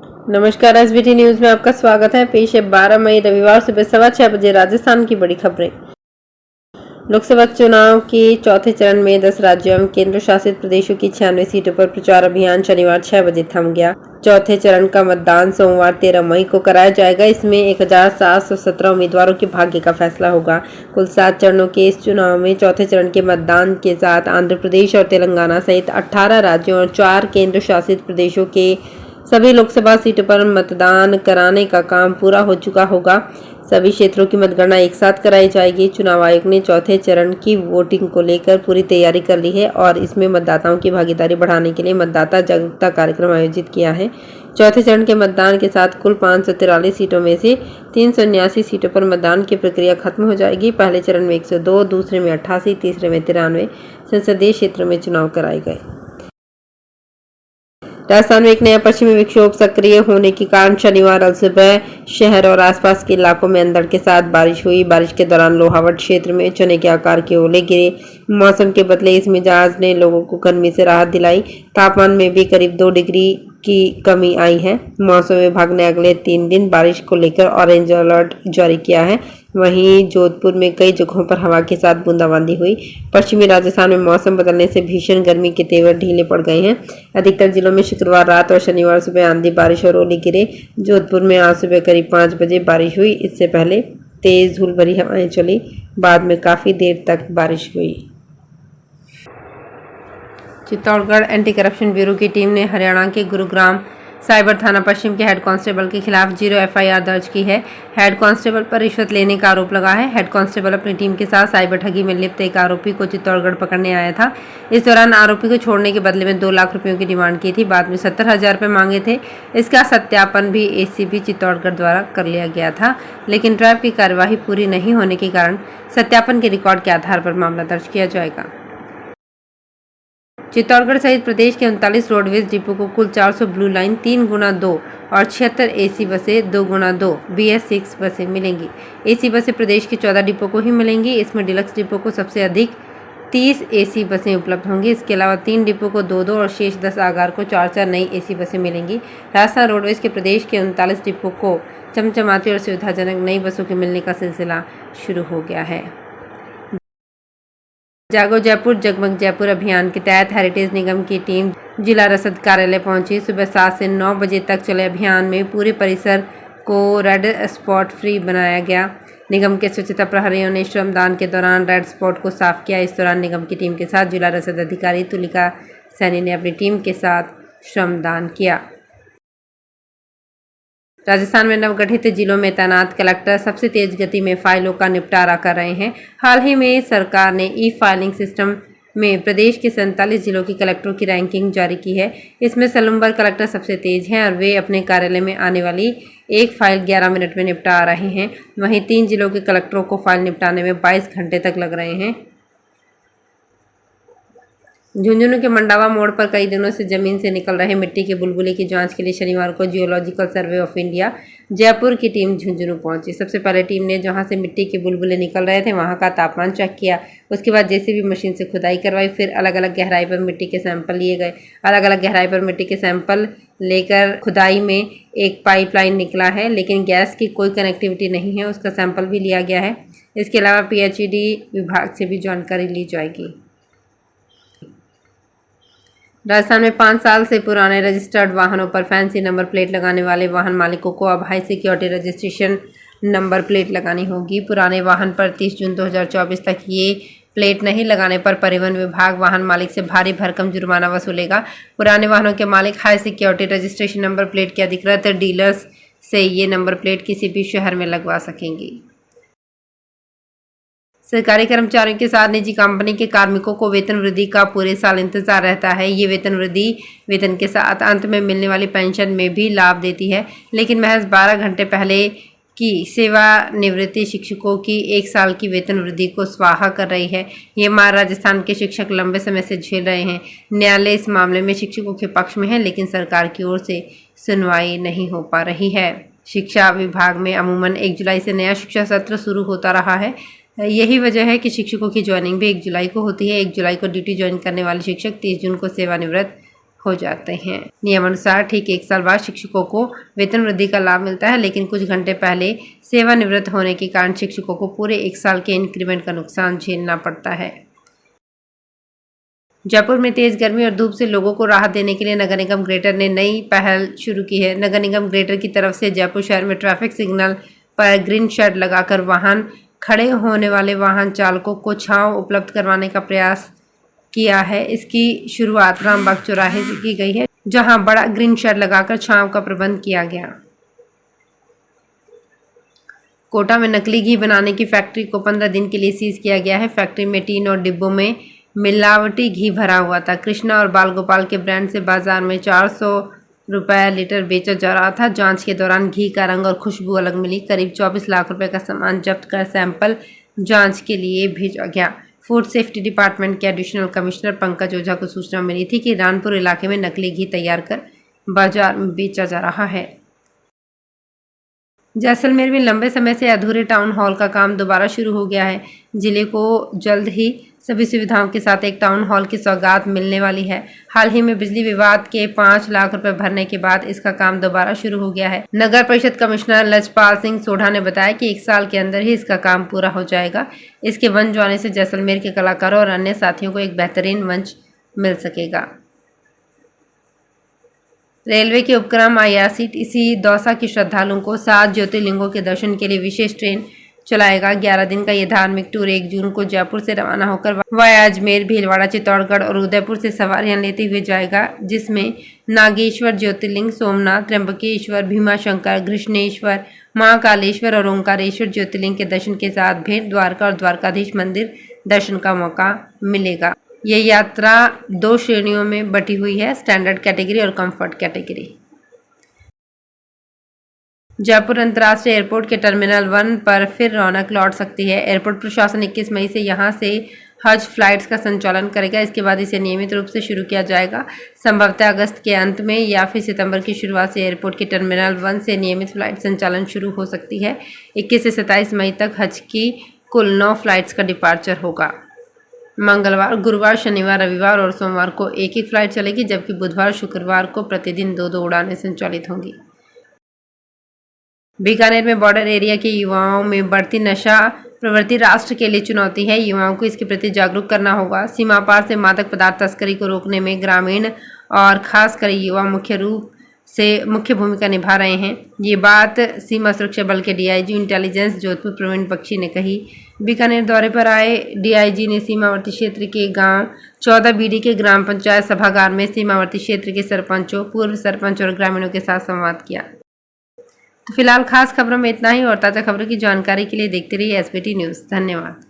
नमस्कार, SBT news में आपका स्वागत है। पेश है 12 मई रविवार सुबह 6:15 बजे राजस्थान की बड़ी खबरें। लोकसभा चुनाव के चौथे चरण में 10 राज्यों एवं केंद्र शासित प्रदेशों की 96 सीटों पर प्रचार अभियान शनिवार 6 बजे थम गया। चौथे चरण का मतदान सोमवार 13 मई को कराया जाएगा। इसमें 1717 उम्मीदवारों के भाग्य का फैसला होगा। कुल 7 चरणों के इस चुनाव में चौथे चरण के मतदान के साथ आंध्र प्रदेश और तेलंगाना सहित 18 राज्यों और 4 केंद्र शासित प्रदेशों के सभी लोकसभा सीटों पर मतदान कराने का काम पूरा हो चुका होगा। सभी क्षेत्रों की मतगणना एक साथ कराई जाएगी। चुनाव आयोग ने चौथे चरण की वोटिंग को लेकर पूरी तैयारी कर ली है और इसमें मतदाताओं की भागीदारी बढ़ाने के लिए मतदाता जागरूकता कार्यक्रम आयोजित किया है। चौथे चरण के मतदान के साथ कुल 543 सीटों में से 379 सीटों पर मतदान की प्रक्रिया खत्म हो जाएगी। पहले चरण में 102, दूसरे में 88, तीसरे में 93 संसदीय क्षेत्रों में चुनाव कराए गए। राजस्थान में एक नया पश्चिमी विक्षोभ सक्रिय होने के कारण शनिवार सुबह शहर और आसपास के इलाकों में अंधड़ के साथ बारिश हुई। बारिश के दौरान लोहावट क्षेत्र में चने के आकार के ओले गिरे। मौसम के बदले इस मिजाज ने लोगों को गर्मी से राहत दिलाई। तापमान में भी करीब 2 डिग्री की कमी आई है। मौसम विभाग ने अगले 3 दिन बारिश को लेकर ऑरेंज अलर्ट जारी किया है। वहीं जोधपुर में कई जगहों पर हवा के साथ बूंदाबांदी हुई। पश्चिमी राजस्थान में मौसम बदलने से भीषण गर्मी के तेवर ढीले पड़ गए हैं। अधिकतर जिलों में शुक्रवार रात और शनिवार सुबह आंधी बारिश और ओले गिरे। जोधपुर में आज सुबह करीब 5 बजे बारिश हुई। इससे पहले तेज धूल भरी हवाएं चली। बाद में काफी देर तक बारिश हुई। चित्तौड़गढ़ एंटी करप्शन ब्यूरो की टीम ने हरियाणा के गुरुग्राम साइबर थाना पश्चिम के हेड कांस्टेबल के खिलाफ 0 एफआईआर दर्ज की है। हेड कांस्टेबल पर रिश्वत लेने का आरोप लगा है। हेड कांस्टेबल अपनी टीम के साथ साइबर ठगी में लिप्त एक आरोपी को चित्तौड़गढ़ पकड़ने आया था। इस दौरान आरोपी को छोड़ने के बदले में 2 लाख रुपयों की डिमांड की थी। बाद में 70,000 रुपये मांगे थे। इसका सत्यापन भी एसीबी चित्तौड़गढ़ द्वारा कर लिया गया था, लेकिन ट्रैप की कार्यवाही पूरी नहीं होने के कारण सत्यापन के रिकॉर्ड के आधार पर मामला दर्ज किया जाएगा। चित्तौड़गढ़ सहित प्रदेश के 39 रोडवेज डिपो को कुल 400 ब्लू लाइन 3x2 और 76 एसी बसें 2x2 BS6 बसें मिलेंगी। एसी बसें प्रदेश के 14 डिपो को ही मिलेंगी। इसमें डिलक्स डिपो को सबसे अधिक 30 एसी बसें उपलब्ध होंगी। इसके अलावा 3 डिपो को 2-2 और शेष 10 आगार को 4-4 नई एसी बसें मिलेंगी। राजस्थान रोडवेज के प्रदेश के 39 डिपो को चमचमाती और सुविधाजनक नई बसों के मिलने का सिलसिला शुरू हो गया है। जागो जयपुर जगमग जयपुर अभियान के तहत हेरिटेज निगम की टीम जिला रसद कार्यालय पहुंची। सुबह 7 से 9 बजे तक चले अभियान में पूरे परिसर को रेड स्पॉट फ्री बनाया गया। निगम के स्वच्छता प्रहरियों ने श्रमदान के दौरान रेड स्पॉट को साफ किया। इस दौरान निगम की टीम के साथ जिला रसद अधिकारी तुलिका सैनी ने अपनी टीम के साथ श्रमदान किया। राजस्थान में नवगठित जिलों में तैनात कलेक्टर सबसे तेज गति में फाइलों का निपटारा कर रहे हैं। हाल ही में सरकार ने ई फाइलिंग सिस्टम में प्रदेश के 47 जिलों की कलेक्टरों की रैंकिंग जारी की है। इसमें सलूम्बर कलेक्टर सबसे तेज हैं और वे अपने कार्यालय में आने वाली एक फाइल 11 मिनट में निपटा रहे हैं। वहीं 3 जिलों के कलेक्टरों को फाइल निपटाने में 22 घंटे तक लग रहे हैं। झुंझुनू के मंडावा मोड़ पर कई दिनों से जमीन से निकल रहे मिट्टी के बुलबुले की जांच के लिए शनिवार को geological survey of India Jaipur की टीम झुंझुनू पहुंची। सबसे पहले टीम ने जहां से मिट्टी के बुलबुले निकल रहे थे वहां का तापमान चेक किया। उसके बाद जेसीबी मशीन से खुदाई करवाई। फिर अलग अलग गहराई पर मिट्टी के सैंपल लिए गए। अलग अलग गहराई पर मिट्टी के सैंपल लेकर खुदाई में एक पाइपलाइन निकला है, लेकिन गैस की कोई कनेक्टिविटी नहीं है, उसका सैंपल भी लिया गया है। इसके अलावा पीएचईडी विभाग से भी जानकारी ली जाएगी। राजस्थान में 5 साल से पुराने रजिस्टर्ड वाहनों पर फैंसी नंबर प्लेट लगाने वाले वाहन मालिकों को अब high security registration number plate लगानी होगी। पुराने वाहन पर 30 जून 2024 तक ये प्लेट नहीं लगाने पर परिवहन विभाग वाहन मालिक से भारी भरकम जुर्माना वसूलेगा। पुराने वाहनों के मालिक high security registration number plate के अधिकृत डीलर्स से ये नंबर प्लेट किसी भी शहर में लगवा सकेंगी। सरकारी कर्मचारियों के साथ निजी कंपनी के कार्मिकों को वेतन वृद्धि का पूरे साल इंतजार रहता है। ये वेतन वृद्धि वेतन के साथ अंत में मिलने वाली पेंशन में भी लाभ देती है, लेकिन महज 12 घंटे पहले की सेवानिवृत्ति शिक्षकों की 1 साल की वेतन वृद्धि को स्वाहा कर रही है। ये मार राजस्थान के शिक्षक लंबे समय से झेल रहे हैं। न्यायालय इस मामले में शिक्षकों के पक्ष में है, लेकिन सरकार की ओर से सुनवाई नहीं हो पा रही है। शिक्षा विभाग में अमूमन 1 जुलाई से नया शिक्षा सत्र शुरू होता रहा है। यही वजह है कि शिक्षकों की ज्वाइनिंग भी 1 जुलाई को होती है। 1 जुलाई को ड्यूटी ज्वाइन करने वाले शिक्षक 30 जून को सेवानिवृत्त हो जाते हैं। नियमानुसार ठीक 1 साल बाद शिक्षकों को वेतन वृद्धि का लाभ मिलता है, लेकिन कुछ घंटे पहले सेवानिवृत्त होने के कारण शिक्षकों को पूरे 1 साल के इंक्रीमेंट का नुकसान झेलना पड़ता है। जयपुर में तेज गर्मी और धूप से लोगों को राहत देने के लिए नगर निगम ग्रेटर ने नई पहल शुरू की है। नगर निगम ग्रेटर की तरफ से जयपुर शहर में ट्रैफिक सिग्नल पर ग्रीन शेड लगाकर वाहन खड़े होने वाले वाहन चालकों को छांव उपलब्ध करवाने का प्रयास किया है। इसकी शुरुआत रामबाग चौराहे से की गई है, जहां बड़ा ग्रीन शेड लगाकर छांव का प्रबंध किया गया। कोटा में नकली घी बनाने की फैक्ट्री को 15 दिन के लिए सीज किया गया है। फैक्ट्री में टीन और डिब्बों में मिलावटी घी भरा हुआ था। कृष्णा और बाल गोपाल के ब्रांड से बाजार में 400 रुपये लीटर बेचा जा रहा था। जांच के दौरान घी का रंग और खुशबू अलग मिली। करीब 24 लाख रुपए का सामान जब्त कर सैंपल जांच के लिए भेजा गया। फूड सेफ्टी डिपार्टमेंट के एडिशनल कमिश्नर पंकज ओझा को सूचना मिली थी कि रानपुर इलाके में नकली घी तैयार कर बाजार में बेचा जा रहा है। जैसलमेर में लंबे समय से अधूरे टाउन हॉल का काम दोबारा शुरू हो गया है। जिले को जल्द ही सभी सुविधाओं के साथ एक टाउन हॉल की सौगात मिलने वाली है। हाल ही में बिजली विवाद के 5 लाख रुपए भरने के बाद इसका काम दोबारा शुरू हो गया है। नगर परिषद कमिश्नर लजपाल सिंह सोढ़ा ने बताया कि 1 साल के अंदर ही इसका काम पूरा हो जाएगा। इसके बन जाने से जैसलमेर के कलाकारों और अन्य साथियों को एक बेहतरीन मंच मिल सकेगा। रेलवे के उपक्रम IRCTC दौसा के श्रद्धालुओं को 7 ज्योतिर्लिंगों के दर्शन के लिए विशेष ट्रेन चलाएगा। 11 दिन का ये धार्मिक टूर 1 जून को जयपुर से रवाना होकर वाया अजमेर, भीलवाड़ा, चित्तौड़गढ़ और उदयपुर से सवारियां लेते हुए जाएगा, जिसमें नागेश्वर ज्योतिर्लिंग, सोमनाथ, त्र्यंबकेश्वर, भीमाशंकर, घृष्णेश्वर, महाकालेश्वर और ओंकारेश्वर ज्योतिर्लिंग के दर्शन के साथ भेंट द्वारका और द्वारकाधीश मंदिर दर्शन का मौका मिलेगा। ये यात्रा 2 श्रेणियों में बटी हुई है, स्टैंडर्ड कैटेगरी और कंफर्ट कैटेगरी। जयपुर अंतर्राष्ट्रीय एयरपोर्ट के टर्मिनल 1 पर फिर रौनक लौट सकती है। एयरपोर्ट प्रशासन 21 मई से यहां से हज फ्लाइट्स का संचालन करेगा। इसके बाद इसे नियमित रूप से शुरू किया जाएगा। संभवतः अगस्त के अंत में या फिर सितंबर की शुरुआत से एयरपोर्ट के टर्मिनल 1 से नियमित फ्लाइट संचालन शुरू हो सकती है। 21 से 27 मई तक हज की कुल 9 फ्लाइट्स का डिपार्चर होगा। मंगलवार, गुरुवार, शनिवार, रविवार और सोमवार को एक फ्लाइट चलेगी, जबकि बुधवार, शुक्रवार को प्रतिदिन 2-2 उड़ानें संचालित होंगी। बीकानेर में बॉर्डर एरिया के युवाओं में बढ़ती नशा प्रवृत्ति राष्ट्र के लिए चुनौती है। युवाओं को इसके प्रति जागरूक करना होगा। सीमा पार से मादक पदार्थ तस्करी को रोकने में ग्रामीण और खासकर युवा मुख्य भूमिका निभा रहे हैं। ये बात सीमा सुरक्षा बल के DIG इंटेलिजेंस जोधपुर प्रवीण बख्शी ने कही। बीकानेर दौरे पर आए DIG ने सीमावर्ती क्षेत्र के गांव 14 बीडी के ग्राम पंचायत सभागार में सीमावर्ती क्षेत्र के सरपंचों, पूर्व सरपंच और ग्रामीणों के साथ संवाद किया। तो फिलहाल खास खबरों में इतना ही, और ताज़ा खबरों की जानकारी के लिए देखते रहिए SBT न्यूज़। धन्यवाद।